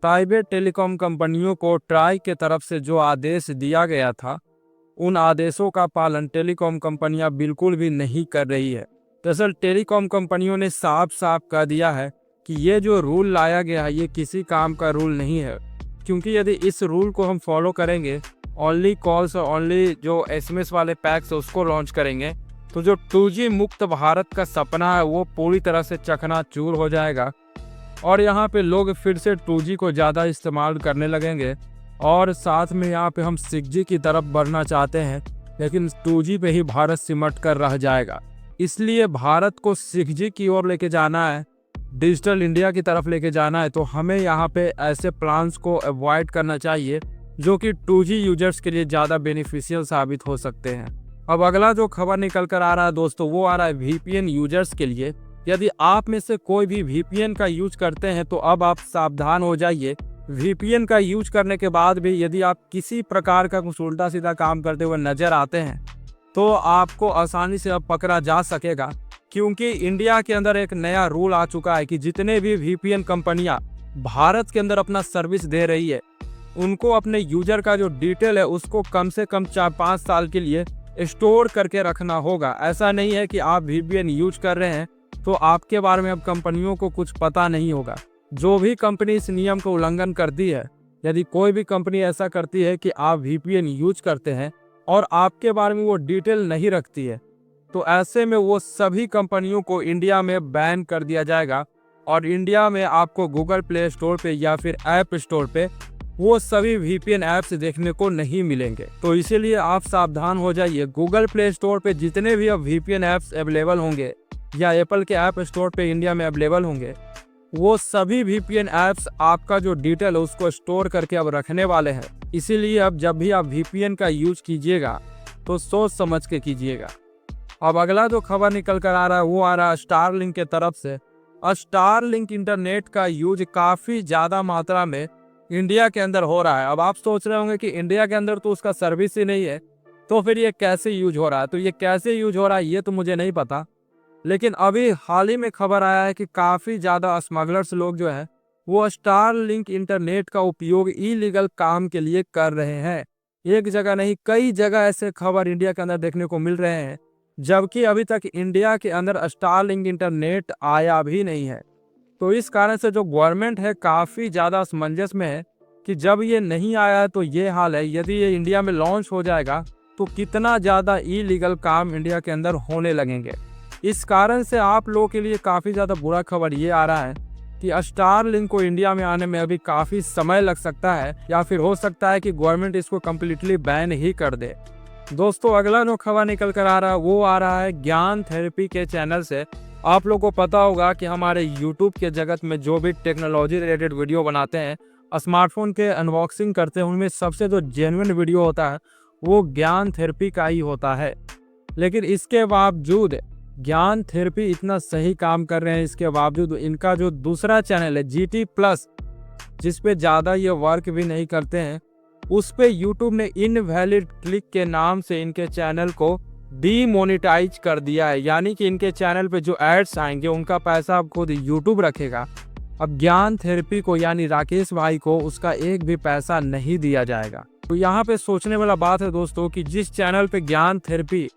Private telecom कंपनियों को try के तरफ से जो आदेश दिया गया था, उन आदेशों का पालन टेलीकॉम कंपनियां बिल्कुल भी नहीं कर रही है। दरअसल टेलीकॉम कंपनियों ने साफ साफ कह दिया है कि ये जो रूल लाया गया है ये किसी काम का रूल नहीं है, क्योंकि यदि इस रूल को हम फॉलो करेंगे, ओनली कॉल्स और ओनली जो एसएमएस वाले पैक्स है उसको लॉन्च करेंगे, तो जो 2G मुक्त भारत का सपना है वो पूरी तरह से चकनाचूर हो जाएगा और यहाँ पे लोग फिर से 2G को ज़्यादा इस्तेमाल करने लगेंगे। और साथ में यहाँ पे हम 6G की तरफ बढ़ना चाहते हैं, लेकिन 2G पे ही भारत सिमट कर रह जाएगा। इसलिए भारत को 6G की ओर लेके जाना है, डिजिटल इंडिया की तरफ लेके जाना है, तो हमें यहाँ पे ऐसे प्लान्स को अवॉइड करना चाहिए जो कि 2G यूजर्स के लिए ज़्यादा बेनिफिशियल साबित हो सकते हैं। अब अगला जो खबर निकल कर आ रहा है दोस्तों, वो आ रहा है VPN यूजर्स के लिए। यदि आप में से कोई भी VPN का यूज करते हैं तो अब आप सावधान हो जाइए। VPN का यूज करने के बाद भी यदि आप किसी प्रकार का कुछ उल्टा सीधा काम करते हुए नजर आते हैं तो आपको आसानी से अब पकड़ा जा सकेगा, क्योंकि इंडिया के अंदर एक नया रूल आ चुका है कि जितने भी VPN कंपनियां भारत के अंदर अपना सर्विस दे रही है, उनको अपने यूजर का जो डिटेल है उसको कम से कम 4-5 साल के लिए स्टोर करके रखना होगा। ऐसा नहीं है कि आप VPN यूज कर रहे हैं तो आपके बारे में अब कंपनियों को कुछ पता नहीं होगा। जो भी कंपनी इस नियम का उल्लंघन करती है, यदि कोई भी कंपनी ऐसा करती है कि आप VPN यूज करते हैं और आपके बारे में वो डिटेल नहीं रखती है, तो ऐसे में वो सभी कंपनियों को इंडिया में बैन कर दिया जाएगा और इंडिया में आपको गूगल प्ले स्टोर पे या फिर ऐप स्टोर पे वो सभी VPN ऐप्स देखने को नहीं मिलेंगे। तो इसीलिए आप सावधान हो जाइए। गूगल प्ले स्टोर पे जितने भी अब VPN ऐप्स अवेलेबल होंगे या एप्पल के ऐप स्टोर पे इंडिया में अवेलेबल होंगे, वो सभी VPN ऐप्स आपका जो डिटेल है उसको स्टोर करके अब रखने वाले हैं। इसीलिए अब जब भी आप VPN का यूज कीजिएगा तो सोच समझ के कीजिएगा। अब अगला जो खबर निकल कर आ रहा है वो आ रहा है स्टारलिंक के तरफ से। स्टारलिंक इंटरनेट का यूज काफ़ी ज़्यादा मात्रा में इंडिया के अंदर हो रहा है। अब आप सोच रहे होंगे कि इंडिया के अंदर तो उसका सर्विस ही नहीं है, तो फिर ये कैसे यूज हो रहा है। तो ये कैसे यूज हो रहा है ये तो मुझे नहीं पता, लेकिन अभी हाल ही में खबर आया है कि काफ़ी ज़्यादा स्मगलर्स लोग जो है वो स्टारलिंक इंटरनेट का उपयोग इलीगल काम के लिए कर रहे हैं। एक जगह नहीं, कई जगह ऐसे खबर इंडिया के अंदर देखने को मिल रहे हैं, जबकि अभी तक इंडिया के अंदर स्टारलिंक इंटरनेट आया भी नहीं है। तो इस कारण से जो गवर्नमेंट है काफ़ी ज़्यादा असमंजस में है कि जब ये नहीं आया है तो ये हाल है, यदि ये इंडिया में लॉन्च हो जाएगा तो कितना ज़्यादा इलीगल काम इंडिया के अंदर होने लगेंगे। इस कारण से आप लोगों के लिए काफ़ी ज़्यादा बुरा खबर ये आ रहा है कि स्टारलिंक को इंडिया में आने में अभी काफ़ी समय लग सकता है, या फिर हो सकता है कि गवर्नमेंट इसको कम्प्लीटली बैन ही कर दे। दोस्तों अगला जो खबर निकल कर आ रहा है वो आ रहा है ज्ञान थेरेपी के चैनल से। आप लोगों को पता होगा कि हमारे यूट्यूब के जगत में जो भी टेक्नोलॉजी रिलेटेड वीडियो बनाते हैं, स्मार्टफोन के अनबॉक्सिंग करते हैं, उनमें सबसे जो जेन्युइन वीडियो होता है वो ज्ञान थेरेपी का ही होता है। लेकिन इसके बावजूद ज्ञान थेरेपी इतना सही काम कर रहे हैं, इसके बावजूद इनका जो दूसरा चैनल है GT+, जिसपे ज़्यादा ये वर्क भी नहीं करते हैं, उस पे यूट्यूब ने इनवैलिड क्लिक के नाम से इनके चैनल को डीमोनेटाइज कर दिया है। यानी कि इनके चैनल पे जो एड्स आएंगे उनका पैसा अब खुद यूट्यूब रखेगा। अब ज्ञान थेरेपी को यानी राकेश भाई को उसका एक भी पैसा नहीं दिया जाएगा। तो यहाँ पे सोचने वाला बात है दोस्तों कि जिस चैनल पे ज्ञान थेरेपी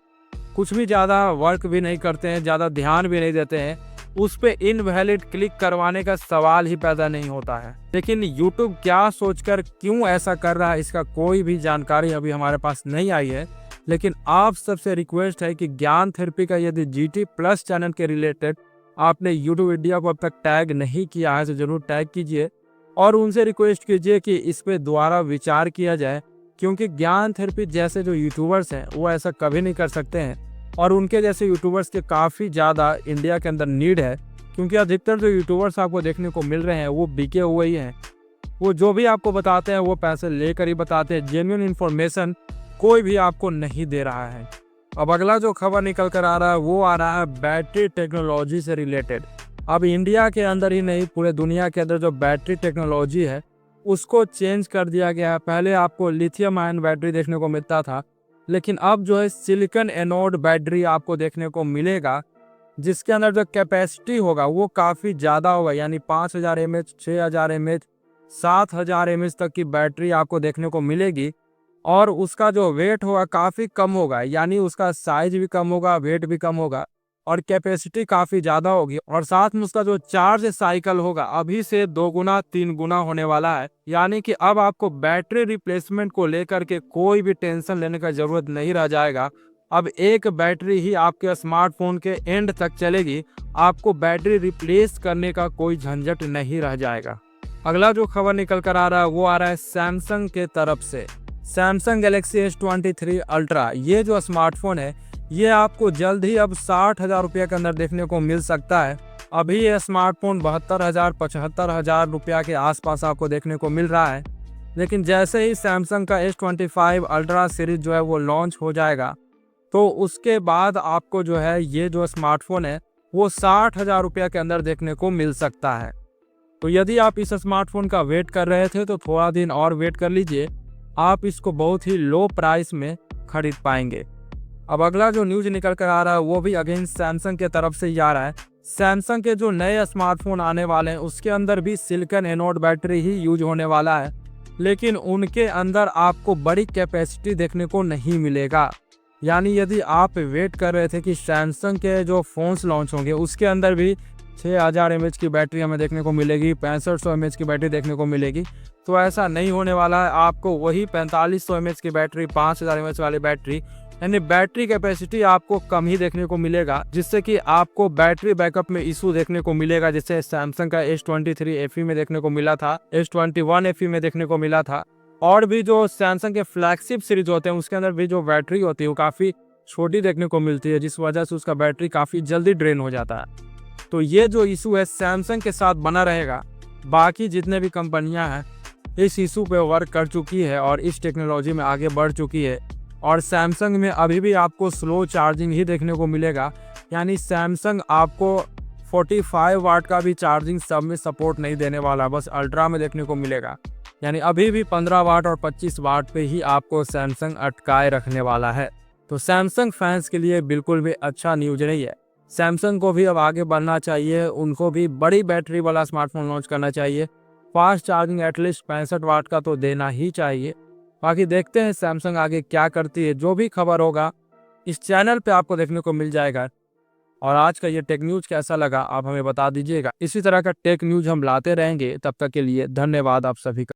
कुछ भी ज़्यादा वर्क भी नहीं करते हैं, ज़्यादा ध्यान भी नहीं देते हैं, उस पे इनवैलिड क्लिक करवाने का सवाल ही पैदा नहीं होता है। लेकिन यूट्यूब क्या सोचकर क्यों ऐसा कर रहा है इसका कोई भी जानकारी अभी हमारे पास नहीं आई है। लेकिन आप सबसे रिक्वेस्ट है कि ज्ञान थेरेपी का यदि GT+ चैनल के रिलेटेड आपने यूट्यूब इंडिया को अब तक टैग नहीं किया है तो ज़रूर टैग कीजिए और उनसे रिक्वेस्ट कीजिए कि इस पे दोबारा विचार किया जाए, क्योंकि ज्ञान थेरेपी जैसे जो यूट्यूबर्स हैं वो ऐसा कभी नहीं कर सकते हैं और उनके जैसे यूट्यूबर्स के काफ़ी ज़्यादा इंडिया के अंदर नीड है। क्योंकि अधिकतर जो यूट्यूबर्स आपको देखने को मिल रहे हैं वो बिके हुए ही हैं। वो जो भी आपको बताते हैं वो पैसे लेकर ही बताते हैं, जेन्युइन इन्फॉर्मेशन कोई भी आपको नहीं दे रहा है। अब अगला जो खबर निकल कर आ रहा है वो आ रहा है बैटरी टेक्नोलॉजी से रिलेटेड। अब इंडिया के अंदर ही नहीं पूरे दुनिया के अंदर जो बैटरी टेक्नोलॉजी है उसको चेंज कर दिया गया है। पहले आपको लिथियम आयन बैटरी देखने को मिलता था, लेकिन अब जो है सिलिकॉन एनोड बैटरी आपको देखने को मिलेगा, जिसके अंदर जो कैपेसिटी होगा वो काफ़ी ज़्यादा होगा, यानी 5000 mAh, 6000 mAh, 7000 mAh तक की बैटरी आपको देखने को मिलेगी और उसका जो वेट होगा काफ़ी कम होगा, यानी उसका साइज भी कम होगा, वेट भी कम होगा और कैपेसिटी काफ़ी ज़्यादा होगी और साथ में उसका जो चार्ज साइकिल होगा अभी से 2 गुना 3 गुना होने वाला है। यानी कि अब आपको बैटरी रिप्लेसमेंट को लेकर के कोई भी टेंशन लेने का ज़रूरत नहीं रह जाएगा। अब एक बैटरी ही आपके स्मार्टफोन के एंड तक चलेगी, आपको बैटरी रिप्लेस करने का कोई झंझट नहीं रह जाएगा। अगला जो खबर निकल कर आ रहा है वो आ रहा है सैमसंग के तरफ से। सैमसंग गैलेक्सी S23 अल्ट्रा ये जो स्मार्टफोन है ये आपको जल्द ही अब 60,000 रुपये के अंदर देखने को मिल सकता है। अभी ये स्मार्टफोन 72,000 75,000 रुपया के आसपास आपको देखने को मिल रहा है, लेकिन जैसे ही सैमसंग का S25 अल्ट्रा सीरीज जो है वो लॉन्च हो जाएगा तो उसके बाद आपको जो है ये जो स्मार्टफोन है वो 60,000 रुपये के अंदर देखने को मिल सकता है। तो यदि आप इस स्मार्टफोन का वेट कर रहे थे तो थोड़ा दिन और वेट कर लीजिए, आप इसको बहुत ही लो प्राइस में खरीद पाएंगे। अब अगला जो न्यूज निकल कर आ रहा है वो भी अगेन सैमसंग के तरफ से ही आ रहा है। सैमसंग के जो नए स्मार्टफोन आने वाले हैं उसके अंदर भी सिलिकॉन एनोड बैटरी ही यूज होने वाला है, लेकिन उनके अंदर आपको बड़ी कैपेसिटी देखने को नहीं मिलेगा। यानी यदि आप वेट कर रहे थे कि सैमसंग के जो फ़ोन्स लॉन्च होंगे उसके अंदर भी 6000 mAh की बैटरी हमें देखने को मिलेगी, 6500 mAh की बैटरी देखने को मिलेगी, तो ऐसा नहीं होने वाला है। आपको वही 4500 mAh की बैटरी, 5000 mAh वाली बैटरी, यानी बैटरी कैपेसिटी आपको कम ही देखने को मिलेगा, जिससे कि आपको बैटरी बैकअप में इशू देखने को मिलेगा, जैसे सैमसंग का S23 FE में देखने को मिला था, S21 FE में देखने को मिला था। और भी जो सैमसंग के फ्लैगशिप सीरीज होते हैं उसके अंदर भी जो बैटरी होती है वो काफ़ी छोटी देखने को मिलती है, जिस वजह से उसका बैटरी काफ़ी जल्दी ड्रेन हो जाता है। तो ये जो इशू है सैमसंग के साथ बना रहेगा। बाकी जितने भी कंपनियां हैं इस इशू पे वर्क कर चुकी है और इस टेक्नोलॉजी में आगे बढ़ चुकी है, और सैमसंग में अभी भी आपको स्लो चार्जिंग ही देखने को मिलेगा। यानी सैमसंग आपको 45 वाट का भी चार्जिंग सब में सपोर्ट नहीं देने वाला, बस अल्ट्रा में देखने को मिलेगा। यानी अभी भी 15 वाट और 25 वाट पे ही आपको सैमसंग अटकाए रखने वाला है। तो सैमसंग फैंस के लिए बिल्कुल भी अच्छा न्यूज नहीं है। सैमसंग को भी अब आगे बढ़ना चाहिए, उनको भी बड़ी बैटरी वाला स्मार्टफोन लॉन्च करना चाहिए। फास्ट चार्जिंग एटलीस्ट 65 वाट का तो देना ही चाहिए। बाकी देखते हैं सैमसंग आगे क्या करती है। जो भी खबर होगा इस चैनल पे आपको देखने को मिल जाएगा। और आज का ये टेक न्यूज कैसा लगा आप हमें बता दीजिएगा। इसी तरह का टेक न्यूज हम लाते रहेंगे। तब तक के लिए धन्यवाद आप सभी का।